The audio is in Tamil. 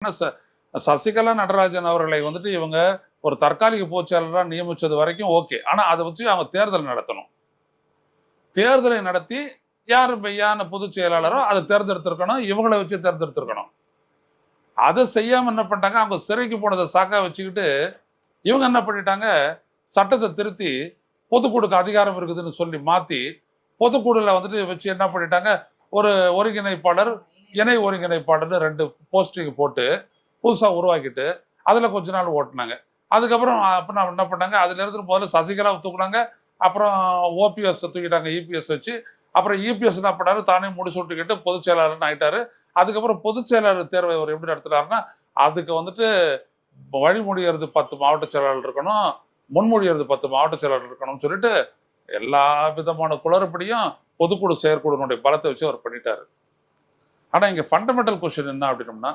ஏன்னா சசிகலா நடராஜன் அவர்களை வந்துட்டு இவங்க ஒரு தற்காலிக பொதுச்செயலாளராக நியமிச்சது வரைக்கும் ஓகே. ஆனா அதை வச்சு அவங்க தேர்தல் நடத்தணும். தேர்தலை நடத்தி யாரு மெய்யான பொதுச் செயலாளரோ அதை தேர்ந்தெடுத்திருக்கணும். இவங்களை வச்சு தேர்ந்தெடுத்திருக்கணும். அதை செய்யாம என்ன பண்ணிட்டாங்க, அவங்க சிறைக்கு போனதை சாக்கா வச்சுக்கிட்டு இவங்க என்ன பண்ணிட்டாங்க, சட்டத்தை திருத்தி பொதுக்குழுக்கு அதிகாரம் இருக்குதுன்னு சொல்லி மாத்தி பொதுக்குழுல வந்துட்டு வச்சு என்ன பண்ணிட்டாங்க, ஒரு ஒருங்கிணைப்பாளர் இணை ஒருங்கிணைப்பாளர்னு 2 போஸ்டிங் போட்டு புதுசா உருவாக்கிட்டு அதுல கொஞ்ச நாள் ஓட்டினாங்க. அதுக்கப்புறம் அப்புறம் என்ன பண்ணாங்க, அதுல இருந்து முதல்ல சசிகலாவை தூக்குனாங்க, அப்புறம் ஓபிஎஸ் தூக்கிட்டாங்க இபிஎஸ் வச்சு. அப்புறம் இபிஎஸ் என்ன பண்ணாரு, தானே முடிச்சு விட்டுக்கிட்டு பொதுச் செயலாளர்னு ஆயிட்டாரு. அதுக்கப்புறம் பொதுச் செயலாளர் தேர்வை அவர் எப்படி நடத்துறாருன்னா, அதுக்கு வந்துட்டு வழிமொழியறது 10 மாவட்ட செயலாளர் இருக்கணும், முன்மொழியறது 10 மாவட்ட செயலாளர் இருக்கணும்னு சொல்லிட்டு எல்லா விதமான குளறுபடியும் பொதுக்குழு செயற்குழுனுடைய பலத்தை வச்சு அவர் பண்ணிட்டாரு. ஆனா இங்க ஃபண்டமெண்டல் கொஸ்டின் என்ன அப்படின்னோம்னா,